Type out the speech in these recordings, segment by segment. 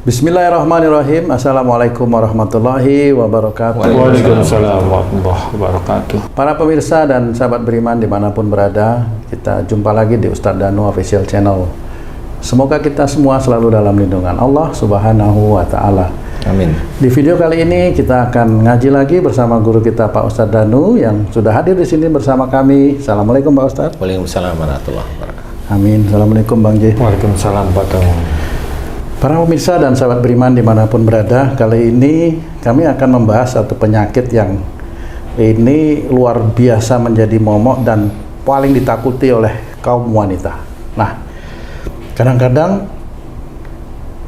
Bismillahirrahmanirrahim. Assalamualaikum warahmatullahi wabarakatuh. Waalaikumsalam warahmatullahi wabarakatuh. Para pemirsa dan sahabat beriman dimanapun berada, kita jumpa lagi di Ustadz Danu Official Channel. Semoga kita semua selalu dalam lindungan Allah Subhanahu wa Ta'ala. Amin. Di video kali ini kita akan ngaji lagi bersama guru kita Pak Ustadz Danu yang sudah hadir di sini bersama kami. Assalamualaikum Pak Ustadz. Waalaikumsalam warahmatullahi wabarakatuh. Amin. Assalamualaikum Bang J. Waalaikumsalam Pak Danu. Para pemirsa dan sahabat beriman dimanapun berada, kali ini kami akan membahas satu penyakit yang ini luar biasa menjadi momok dan paling ditakuti oleh kaum wanita. Nah, kadang-kadang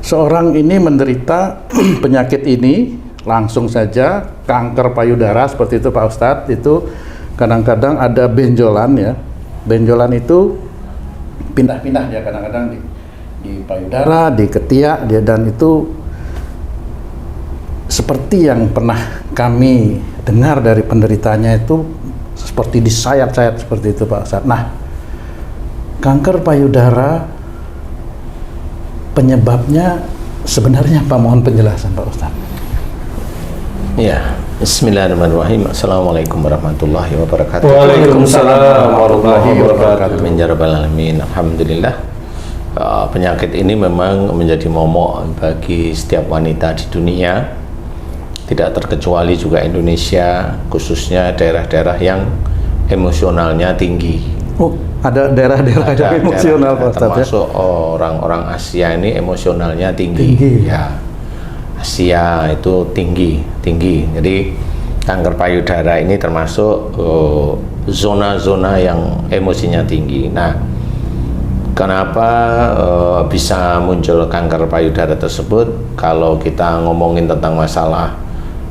seorang ini menderita penyakit ini langsung saja kanker payudara seperti itu Pak Ustadz. Itu kadang-kadang ada benjolan ya. Benjolan itu pindah-pindah ya kadang-kadang di payudara, di ketiak dia, dan itu seperti yang pernah kami dengar dari penderitanya itu seperti disayat-sayat seperti itu Pak Ustadz. Nah, kanker payudara penyebabnya sebenarnya apa? Mohon penjelasan Pak Ustadz. Ya, Bismillahirrahmanirrahim. Assalamualaikum warahmatullahi wabarakatuh. Waalaikumsalam warahmatullahi wabarakatuh. Min ya rabbal alamin. Alhamdulillah. Penyakit ini memang menjadi momok bagi setiap wanita di dunia, tidak terkecuali juga Indonesia, khususnya daerah-daerah yang emosionalnya tinggi. Oh, ada daerah-daerah yang emosional Pak Ustadz ya? Termasuk orang-orang Asia ini emosionalnya tinggi. Ya, Asia itu tinggi. Jadi kanker payudara ini termasuk zona-zona yang emosinya tinggi. Nah, kenapa bisa muncul kanker payudara tersebut? Kalau kita ngomongin tentang masalah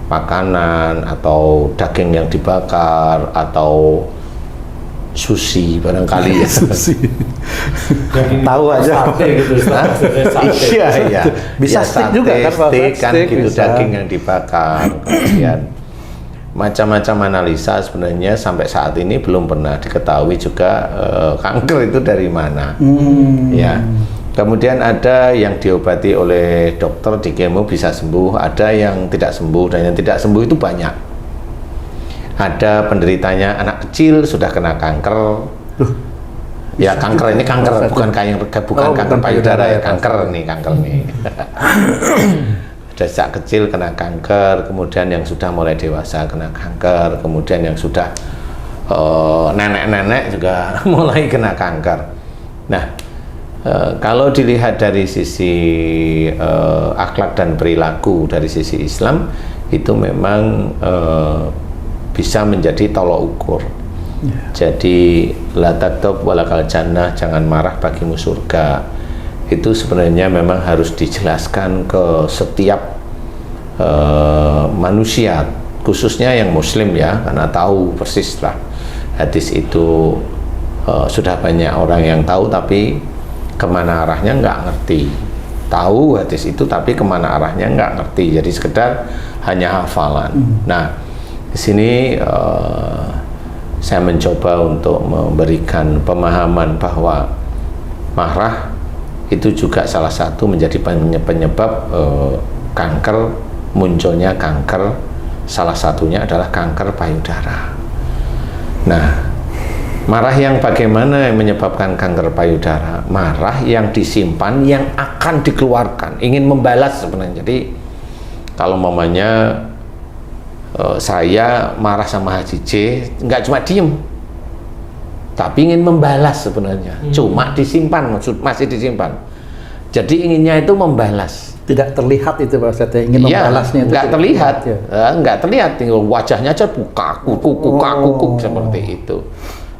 makanan atau daging yang dibakar atau sushi barangkali ya. Sushi. Tahu aja. Sate gitu, Iya. Bisa steak juga kan Pak? Steak kan Steak gitu, bisa. daging yang dibakar. Kemudian macam-macam analisa sebenarnya sampai saat ini belum pernah diketahui juga kanker itu dari mana. Ya. Kemudian ada yang diobati oleh dokter di kemo bisa sembuh, ada yang tidak sembuh, dan yang tidak sembuh itu banyak. Ada penderitanya anak kecil sudah kena kanker. Ya, kanker ini kanker bukan kanker payudara ya, kanker nih. Ada sejak kecil kena kanker, kemudian yang sudah mulai dewasa kena kanker, kemudian yang sudah nenek-nenek juga mulai kena kanker. Nah, kalau dilihat dari sisi akhlak dan perilaku dari sisi Islam, itu memang bisa menjadi tolok ukur. Jadi la taktab walakal jannah, jangan marah bagimu surga. Itu sebenarnya memang harus dijelaskan ke setiap manusia, khususnya yang muslim ya, karena tahu persis lah hadis itu. Sudah banyak orang yang tahu tapi kemana arahnya nggak ngerti. Tahu hadis itu tapi kemana arahnya nggak ngerti, jadi sekedar hanya hafalan. Nah, di sini saya mencoba untuk memberikan pemahaman bahwa marah itu juga salah satu menjadi penyebab kanker, munculnya kanker. Salah satunya adalah kanker payudara. Nah, marah yang bagaimana yang menyebabkan kanker payudara? Marah yang disimpan, yang akan dikeluarkan, ingin membalas sebenarnya. Jadi kalau mamanya saya marah sama Haji J, nggak cuma diem, tapi ingin membalas sebenarnya. Cuma disimpan, masih disimpan. Jadi inginnya itu membalas. Tidak terlihat itu Pak Ustadz ya, ingin membalasnya itu nggak terlihat ya. Nggak terlihat, tinggal wajahnya aja kukuk seperti itu.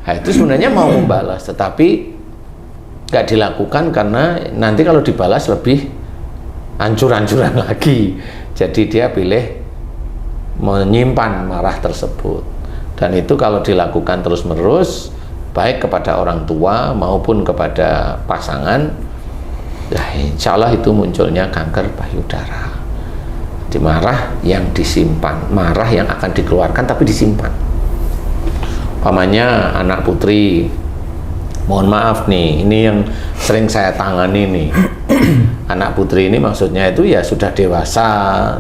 Nah, itu sebenarnya mau membalas, tetapi nggak dilakukan karena nanti kalau dibalas lebih hancur-hancuran lagi. Jadi dia pilih menyimpan marah tersebut, dan itu kalau dilakukan terus-menerus baik kepada orang tua maupun kepada pasangan, ya insya Allah itu munculnya kanker payudara. Di marah yang disimpan, marah yang akan dikeluarkan tapi disimpan. Umpamanya anak putri Mohon maaf nih, ini yang sering saya tangani nih. Anak putri ini maksudnya itu ya sudah dewasa,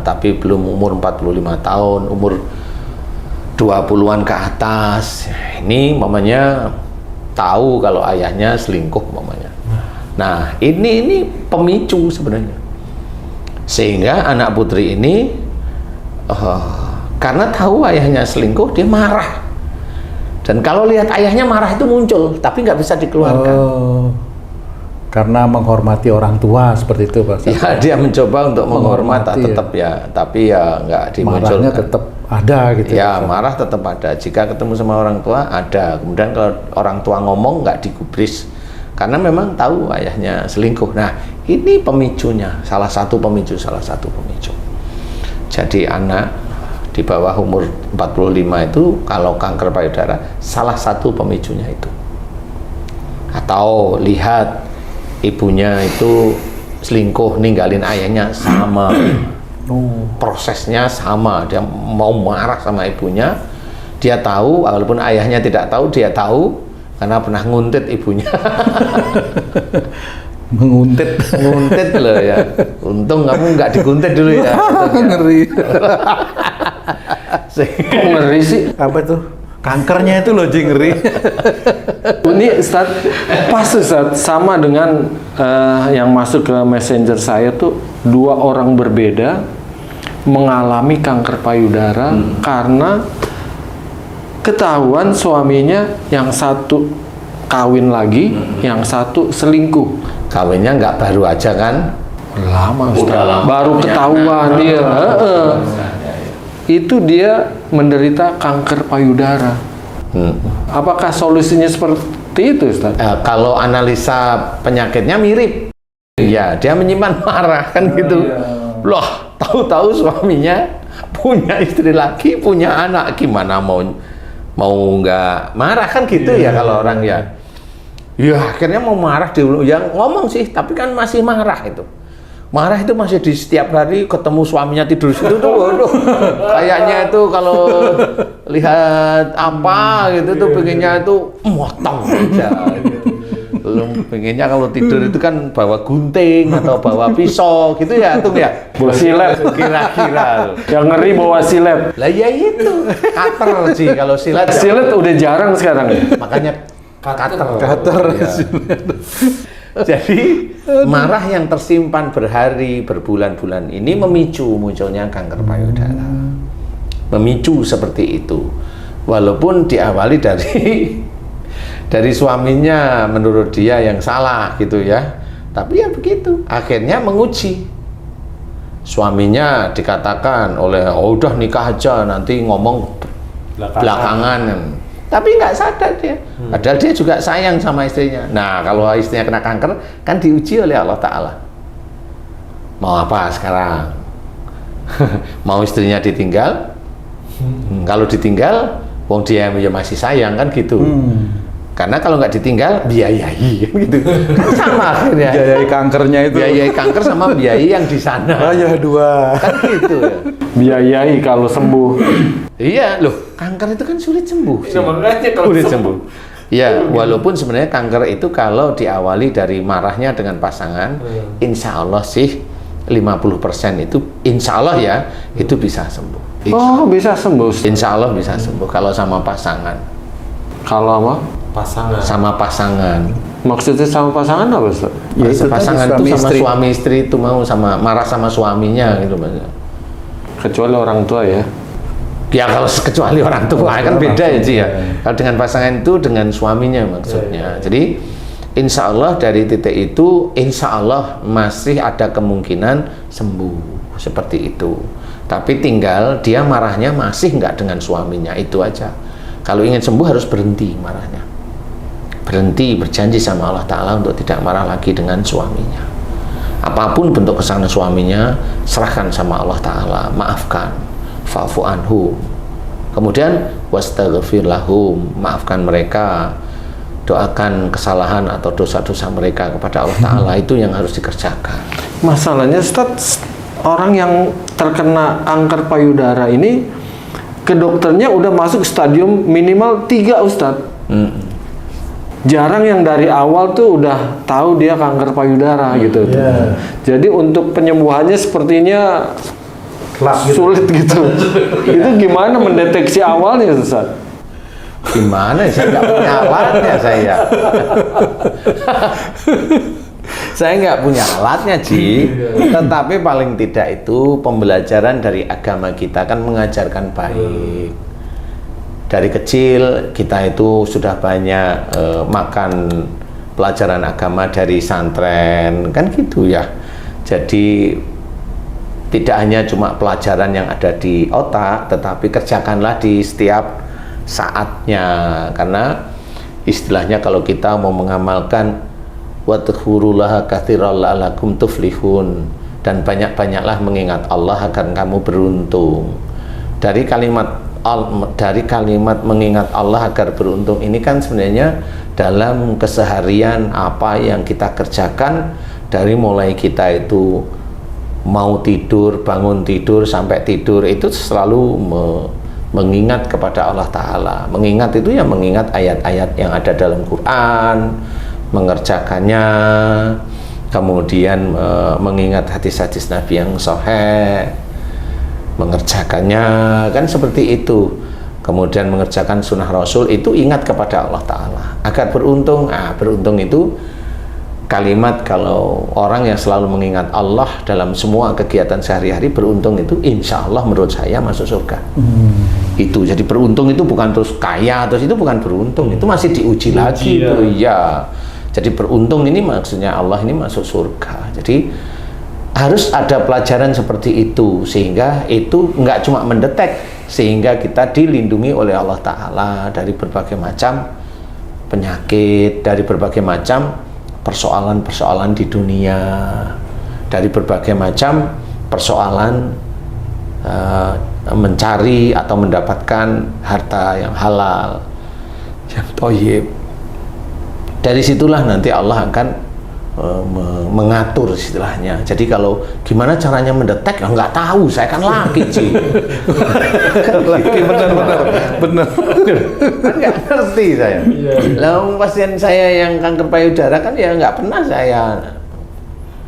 tapi belum umur 45 tahun, umur 20-an ke atas. Ini mamanya tahu kalau ayahnya selingkuh mamanya. Nah, ini pemicu sebenarnya. Sehingga anak putri ini karena tahu ayahnya selingkuh, dia marah. Dan kalau lihat ayahnya marah itu muncul, tapi nggak bisa dikeluarkan. Karena menghormati orang tua seperti itu, Pak. Ya, dia mencoba untuk menghormati tetap ya, tapi ya nggak dimunculkan. Marahnya tetap ada gitu. Ya, marah tetap ada. Jika ketemu sama orang tua ada. Kemudian kalau orang tua ngomong nggak digubris, karena memang tahu ayahnya selingkuh. Nah, ini pemicunya, salah satu pemicu. Jadi anak di bawah umur 45 itu kalau kanker payudara salah satu pemicunya itu. Atau lihat ibunya itu selingkuh, ninggalin ayahnya, sama. Prosesnya sama, dia mau marah sama ibunya, dia tahu, walaupun ayahnya tidak tahu, dia tahu karena pernah nguntit ibunya. Nguntit loh ya. Untung kamu nggak diguntit dulu ya. Ngeri. Kok ngeri sih? Apa tuh? Kankernya itu loh, ngeri. Ini Ustaz, pas Ustaz, sama dengan yang masuk ke messenger saya tuh, 2 orang berbeda mengalami kanker payudara karena ketahuan suaminya yang satu kawin lagi, yang satu selingkuh. Kawinnya nggak baru aja kan? Lama Ustaz. Udah lama. Baru ketahuan dia. Itu dia menderita kanker payudara. Apakah solusinya seperti itu, Ustaz? Kalau analisa penyakitnya mirip. Ya, dia menyimpan marah kan gitu. Loh, tahu-tahu suaminya punya istri lagi, punya anak, gimana mau nggak marah kan gitu ya kalau orang ya. Ya akhirnya mau marah yang ngomong sih, tapi kan masih marah itu. Marah itu masih di setiap hari ketemu suaminya tidur situ tuh, waduh, kayaknya itu kalau lihat apa gitu tuh pengennya itu motong aja. Belum pengennya kalau tidur itu kan bawa gunting atau bawa pisau gitu ya, tuh ya. Bawa silet Kira-kira. Yang ngeri bawa silet. Lah ya itu, cutter sih kalau silet. Silet udah jarang sekarang. Makanya cutter. Ya. Jadi marah yang tersimpan berhari, berbulan-bulan ini memicu munculnya kanker payudara. Memicu seperti itu. Walaupun diawali dari suaminya menurut dia yang salah gitu ya. Tapi ya begitu. Akhirnya menguji. Suaminya dikatakan oleh, oh udah nikah aja, nanti ngomong belakangan. Tapi nggak sadar dia. Padahal dia juga sayang sama istrinya. Nah, kalau istrinya kena kanker, kan diuji oleh Allah Ta'ala. Mau apa sekarang? Mau istrinya ditinggal? Kalau ditinggal, wong dia masih sayang kan gitu. Karena kalau nggak ditinggal, biayai kan gitu. Sama akhirnya. biayai kankernya itu. Biayai kanker sama biayai yang di sana. Ya dua. Kan gitu ya. Biayai kalau sembuh. Iya, loh, kanker itu kan sulit sembuh. Ya, makanya kalau sulit sembuh. Ya, walaupun sebenarnya kanker itu kalau diawali dari marahnya dengan pasangan, insya Allah sih 50% itu insya Allah ya, itu bisa sembuh. Oh, bisa sembuh. Insya Allah bisa sembuh kalau sama pasangan. Kalau apa? Sama pasangan. Maksudnya sama pasangan apa, Ustaz? Ya, itu pasangan tadi, itu sama suami istri itu mau marah sama suaminya gitu Mas. Kecuali orang tua ya. Ya kalau kecuali orang tua kan beda ya Ci ya. Kalau dengan pasangan itu dengan suaminya maksudnya. Jadi insya Allah dari titik itu insya Allah masih ada kemungkinan sembuh seperti itu. Tapi tinggal dia marahnya masih nggak dengan suaminya, itu aja. Kalau ingin sembuh harus berhenti marahnya. Berhenti, berjanji sama Allah Ta'ala untuk tidak marah lagi dengan suaminya. Apapun bentuk kesalahan suaminya, serahkan sama Allah Ta'ala, maafkan. Fa'fu anhum. Kemudian wastaghfir lahum, maafkan mereka, doakan kesalahan atau dosa-dosa mereka kepada Allah Ta'ala. Itu yang harus dikerjakan. Masalahnya Ustaz, orang yang terkena kanker payudara ini ke dokternya udah masuk stadium minimal 3 Ustaz. jarang yang dari awal tuh udah tahu dia kanker payudara gitu. Iya. Jadi untuk penyembuhannya sepertinya sulit gitu. Itu gimana mendeteksi awalnya, Ustaz? Gimana? Saya nggak punya alatnya saya. Saya nggak punya alatnya, Ji. Tetapi paling tidak itu pembelajaran dari agama kita kan mengajarkan baik. Dari kecil kita itu sudah banyak makan pelajaran agama dari santren, kan gitu ya. Jadi tidak hanya cuma pelajaran yang ada di otak, tetapi kerjakanlah di setiap saatnya. Karena istilahnya kalau kita mau mengamalkan wadhkurullaha katsiran la'allakum tuflihun, dan banyak-banyaklah mengingat Allah agar kamu beruntung. Dari kalimat mengingat Allah agar beruntung ini kan sebenarnya dalam keseharian apa yang kita kerjakan, dari mulai kita itu mau tidur, bangun tidur, sampai tidur itu selalu mengingat kepada Allah Ta'ala. Mengingat itu ya mengingat ayat-ayat yang ada dalam Quran, mengerjakannya, kemudian mengingat hadis-hadis Nabi yang sahih, mengerjakannya, kan seperti itu. Kemudian mengerjakan sunnah Rasul, itu ingat kepada Allah Ta'ala agar beruntung. Beruntung itu kalimat, kalau orang yang selalu mengingat Allah dalam semua kegiatan sehari-hari, beruntung itu insya Allah menurut saya masuk surga. Itu jadi beruntung itu bukan terus kaya, terus itu bukan beruntung, itu masih diuji lagi itu ya. Jadi beruntung ini maksudnya Allah ini masuk surga. Jadi harus ada pelajaran seperti itu, sehingga itu nggak cuma mendetek, sehingga kita dilindungi oleh Allah Ta'ala dari berbagai macam penyakit, dari berbagai macam persoalan-persoalan di dunia, dari berbagai macam persoalan mencari atau mendapatkan harta yang halal, yang thayyib. Dari situlah nanti Allah akan mengatur istilahnya. Jadi kalau gimana caranya mendetek, ya nggak tahu, saya kan laki sih. benar. Kan nggak ngerti saya. Lalu pasien saya yang kanker payudara kan ya nggak pernah saya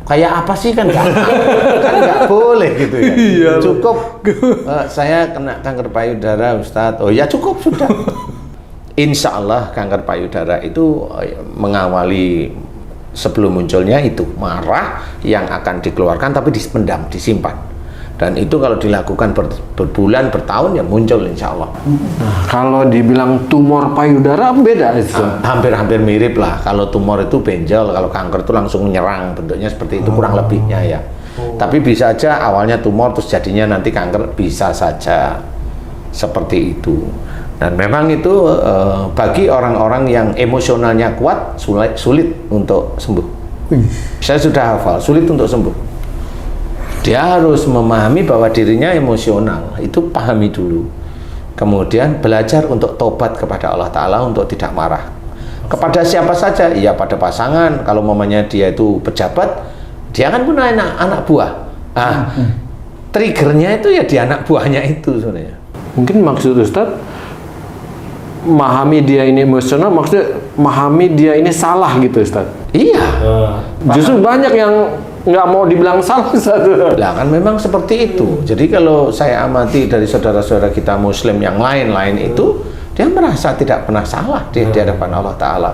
kayak apa sih, kan nggak boleh gitu ya. Cukup saya kena kanker payudara, Ustadz. Oh ya cukup sudah. Insya Allah kanker payudara itu mengawali sebelum munculnya itu marah yang akan dikeluarkan tapi dipendam, disimpan, dan itu kalau dilakukan berbulan, bertahun ya muncul insya Allah. Nah, kalau dibilang tumor payudara beda itu? Hampir-hampir mirip lah. Kalau tumor itu benjol, kalau kanker itu langsung menyerang, bentuknya seperti itu kurang lebihnya ya. Tapi bisa aja awalnya tumor terus jadinya nanti kanker, bisa saja seperti itu. Dan memang itu bagi orang-orang yang emosionalnya kuat sulit untuk sembuh. Saya sudah hafal, sulit untuk sembuh. Dia harus memahami bahwa dirinya emosional, itu pahami dulu. Kemudian belajar untuk tobat kepada Allah Ta'ala, untuk tidak marah. Kepada siapa saja, ya pada pasangan, kalau mamanya dia itu pejabat, dia kan punya anak buah. Triggernya itu ya di anak buahnya itu sebenarnya. Mungkin maksud Ustadz, memahami dia ini emosional, maksudnya memahami dia ini salah gitu, Ustaz? Iya. Justru banyak yang nggak mau dibilang salah, Ustaz. Lah kan memang seperti itu. Jadi kalau saya amati dari saudara-saudara kita Muslim yang lain-lain itu, dia merasa tidak pernah salah di hadapan Allah Ta'ala.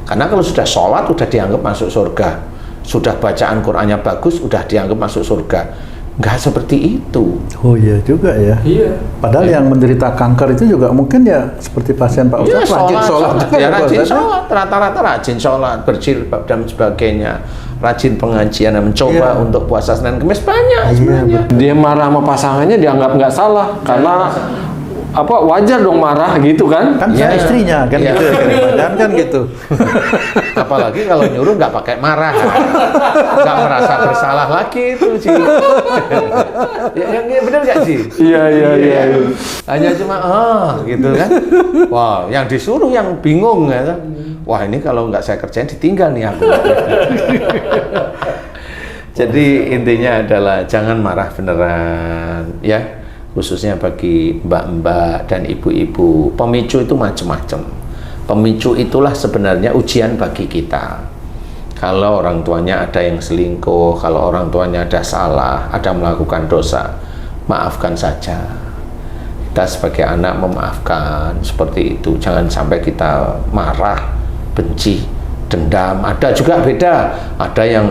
Karena kalau sudah sholat, sudah dianggap masuk surga. Sudah bacaan Qur'annya bagus, sudah dianggap masuk surga. Nggak seperti itu. Oh iya juga ya. Iya. Padahal yang menderita kanker itu juga mungkin ya seperti pasien Pak Ustadz, rajin sholat. Ya rajin sholat, rata-rata rajin sholat, berjilbab dan sebagainya, rajin pengajian, dan mencoba untuk puasa Senin Kamis banyak sebenarnya. Dia marah sama pasangannya dianggap nggak salah karena apa, wajar dong marah gitu kan? Kan ya, istrinya kan gitu, kan gitu. Apalagi kalau nyuruh nggak pakai marah, nggak merasa bersalah lagi itu sih. Yang benar nggak sih? Iya. Hanya cuma gitu kan. Wah, yang disuruh yang bingung ya kan. Wah ini kalau nggak saya kerjain ditinggal nih aku. Jadi intinya adalah jangan marah beneran ya. Khususnya bagi mbak-mbak dan ibu-ibu, pemicu itu macam-macam. Pemicu itulah sebenarnya ujian bagi kita. Kalau orang tuanya ada yang selingkuh, kalau orang tuanya ada salah, ada melakukan dosa, maafkan saja. Kita sebagai anak memaafkan seperti itu. Jangan sampai kita marah, benci, dendam. Ada juga beda. Ada yang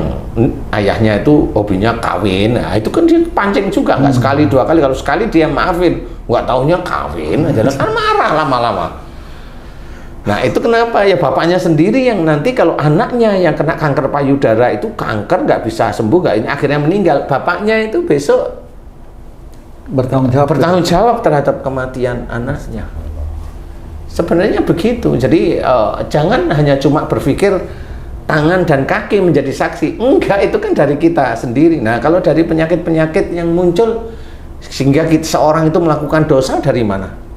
ayahnya itu hobinya kawin. Nah, itu kan dia pancing juga, nggak sekali dua kali. Kalau sekali dia maafin, nggak taunya kawin aja, kan marah lama-lama. Nah, itu kenapa? Ya bapaknya sendiri yang nanti kalau anaknya yang kena kanker payudara itu kanker nggak bisa sembuh, nggak ini akhirnya meninggal. Bapaknya itu besok bertanggung jawab terhadap kematian anaknya. Sebenarnya begitu. Jadi jangan hanya cuma berpikir tangan dan kaki menjadi saksi. Enggak, itu kan dari kita sendiri. Nah, kalau dari penyakit-penyakit yang muncul sehingga seorang itu melakukan dosa dari mana?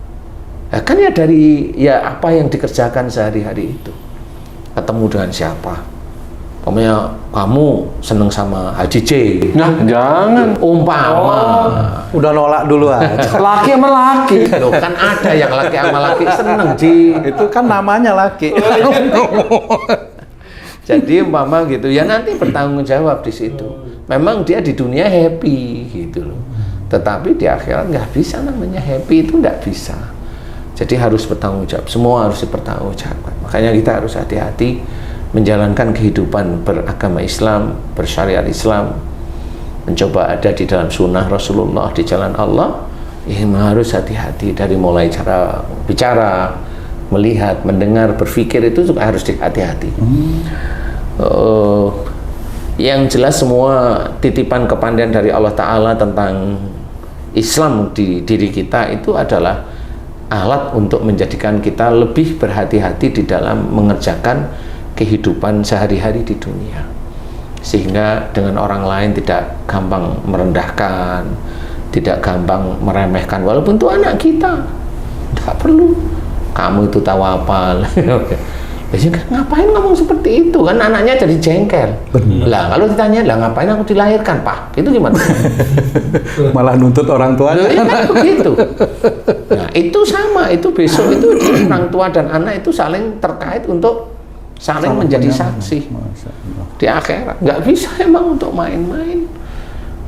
Nah, kan ya dari apa yang dikerjakan sehari-hari itu. Ketemu dengan siapa? Pokoknya kamu seneng sama Haji J. Nah, jangan. Umpama. Udah nolak dulu aja. Laki sama laki. Loh, kan ada yang laki sama laki seneng, Ji. Itu kan namanya laki. Jadi umpama gitu, ya nanti bertanggung jawab di situ. Memang dia di dunia happy gitu loh. Tetapi di akhirat nggak bisa namanya happy, itu nggak bisa. Jadi harus bertanggung jawab. Semua harus dipertanggungjawabkan. Makanya kita harus hati-hati menjalankan kehidupan beragama Islam, bersyariat Islam, mencoba ada di dalam sunnah Rasulullah, di jalan Allah. Harus hati-hati dari mulai cara bicara, melihat, mendengar, berpikir, itu juga harus hati-hati. Yang jelas semua titipan kepandaian dari Allah Ta'ala tentang Islam di diri kita itu adalah alat untuk menjadikan kita lebih berhati-hati di dalam mengerjakan kehidupan sehari-hari di dunia, sehingga dengan orang lain tidak gampang merendahkan, tidak gampang meremehkan, walaupun itu anak kita. Tidak perlu kamu itu tahu apa. Ngapain ngomong seperti itu, kan anaknya jadi jengkel. Lah kalau ditanya, lah ngapain aku dilahirkan, Pak, itu gimana? Malah nuntut orang tuanya. Ya kan begitu. Nah itu sama, itu besok itu orang tua dan anak itu saling terkait untuk saling menjadi saksi di akhirat. Nggak bisa emang untuk main-main.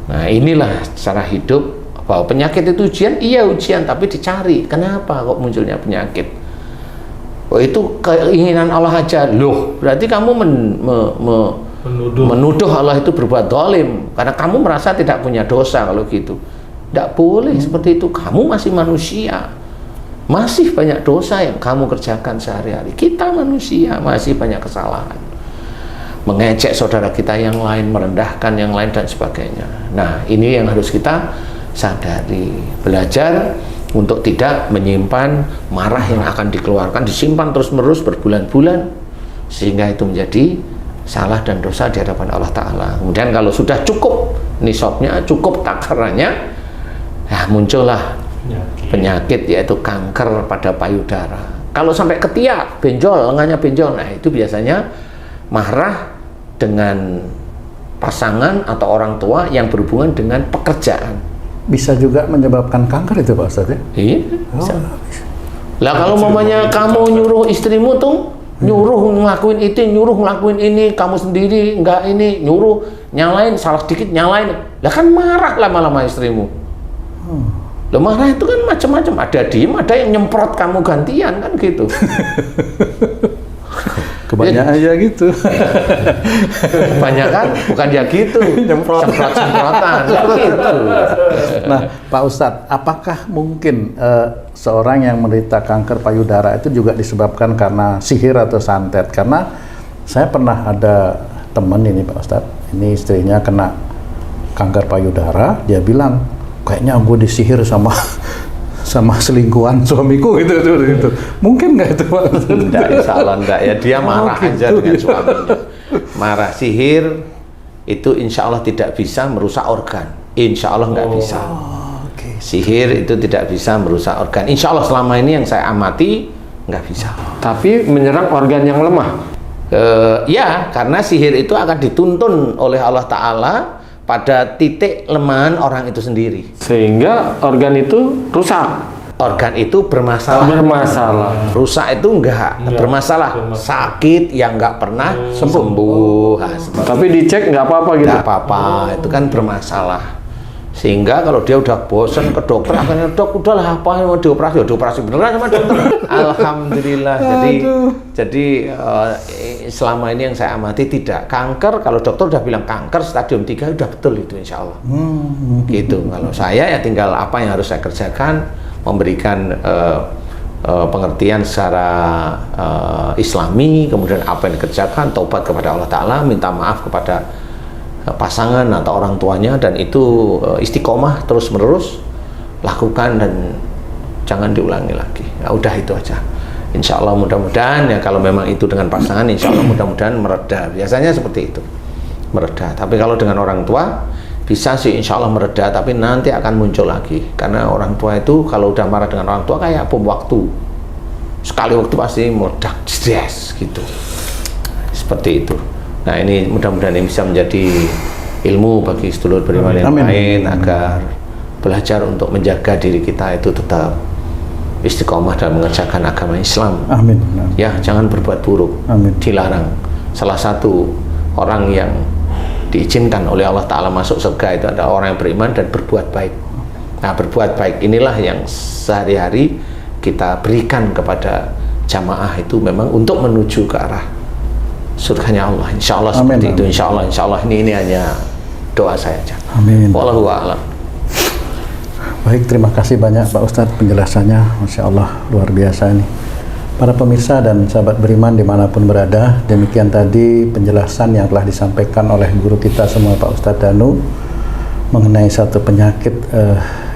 Nah inilah cara hidup, bahwa penyakit itu ujian, iya ujian, tapi dicari kenapa kok munculnya penyakit. Oh itu keinginan Allah aja. Loh, berarti kamu menuduh Allah itu berbuat zalim karena kamu merasa tidak punya dosa. Kalau gitu tidak boleh seperti itu. Kamu masih manusia, masih banyak dosa yang kamu kerjakan sehari-hari. Kita manusia, masih banyak kesalahan, mengejek saudara kita yang lain, merendahkan yang lain dan sebagainya. Nah ini yang harus kita sadari, belajar untuk tidak menyimpan marah yang akan dikeluarkan, disimpan terus-menerus berbulan-bulan, sehingga itu menjadi salah dan dosa di hadapan Allah Ta'ala. Kemudian kalau sudah cukup nisabnya, cukup takarannya, ya muncullah penyakit, yaitu kanker pada payudara. Kalau sampai ketiak, benjol, lengannya benjol, nah itu biasanya marah dengan pasangan atau orang tua yang berhubungan dengan pekerjaan. Bisa juga menyebabkan kanker itu Pak Ustadz ya? Iya, bisa. Lah kalau mamanya kamu nyuruh istrimu tuh, nyuruh ngelakuin itu, nyuruh ngelakuin ini, kamu sendiri enggak ini, nyuruh nyalain, salah sedikit nyalain, lah kan marah lama-lama istrimu. Lah marah itu kan macam-macam, ada diem, ada yang nyemprot kamu gantian, kan gitu. Kebanyakan aja gitu. Kebanyakan bukan ya gitu, semprot-semprotan gitu. Nah Pak Ustadz, apakah mungkin seorang yang menderita kanker payudara itu juga disebabkan karena sihir atau santet? Karena saya pernah ada teman ini Pak Ustadz, ini istrinya kena kanker payudara, dia bilang kayaknya gue disihir sama selingkuhan suamiku gitu. Mungkin nggak itu Pak? Enggak, insya Allah enggak ya, dia marah aja dengan suaminya. Marah, sihir itu insya Allah tidak bisa merusak organ, insya Allah nggak bisa. Sihir itu tidak bisa merusak organ, insya Allah selama ini yang saya amati nggak bisa. Tapi menyerang organ yang lemah. Ya, karena sihir itu akan dituntun oleh Allah Ta'ala pada titik lemahan orang itu sendiri, sehingga organ itu rusak. organ itu bermasalah. Rusak itu enggak. Bermasalah. Sakit yang enggak pernah sembuh. Nah, Tapi dicek nggak apa-apa gitu. enggak apa-apa, itu kan bermasalah. Sehingga kalau dia udah bosan ke dokter, akhirnya dok udahlah apa yang mau dioperasi, dioperasi beneran sama dokter. Alhamdulillah. Jadi selama ini yang saya amati tidak kanker. Kalau dokter udah bilang kanker stadium 3 udah betul itu insya Allah. Gitu. Kalau saya ya tinggal apa yang harus saya kerjakan, memberikan pengertian secara Islami, kemudian apa yang dikerjakan, taubat kepada Allah Ta'ala, minta maaf kepada pasangan atau orang tuanya, dan itu istiqomah terus menerus lakukan dan jangan diulangi lagi. Ya udah itu aja. Insya Allah mudah-mudahan ya kalau memang itu dengan pasangan, insya Allah mudah-mudahan mereda. Biasanya seperti itu, mereda. Tapi kalau dengan orang tua bisa sih insya Allah mereda, tapi nanti akan muncul lagi. Karena orang tua itu kalau udah marah dengan orang tua kayak bom waktu. Sekali waktu pasti meledak, stres gitu. Seperti itu. Nah ini mudah-mudahan ini bisa menjadi ilmu bagi sedulur beriman yang lain agar belajar untuk menjaga diri kita itu tetap istiqomah dalam mengerjakan agama Islam. Amin. Ya jangan berbuat buruk. Amin. Dilarang. Salah satu orang yang diizinkan oleh Allah Ta'ala masuk surga itu adalah orang yang beriman dan berbuat baik. Nah berbuat baik inilah yang sehari-hari kita berikan kepada jamaah itu memang untuk menuju ke arah surganya Allah. Insya Allah seperti itu. Insya Allah ini hanya doa saya aja. Amin. Wallahu a'lam. Baik, terima kasih banyak Pak Ustadz penjelasannya. Masya Allah, luar biasa ini. Para pemirsa dan sahabat beriman dimanapun berada, demikian tadi penjelasan yang telah disampaikan oleh guru kita semua Pak Ustadz Danu mengenai satu penyakit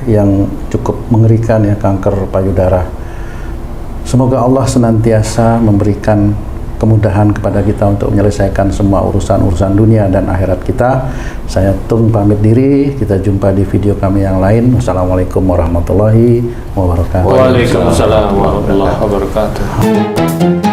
yang cukup mengerikan ya, kanker payudara. Semoga Allah senantiasa memberikan kemudahan kepada kita untuk menyelesaikan semua urusan-urusan dunia dan akhirat kita. Saya Tung pamit diri, kita jumpa di video kami yang lain. Wassalamualaikum warahmatullahi wabarakatuh. Waalaikumsalam warahmatullahi wabarakatuh.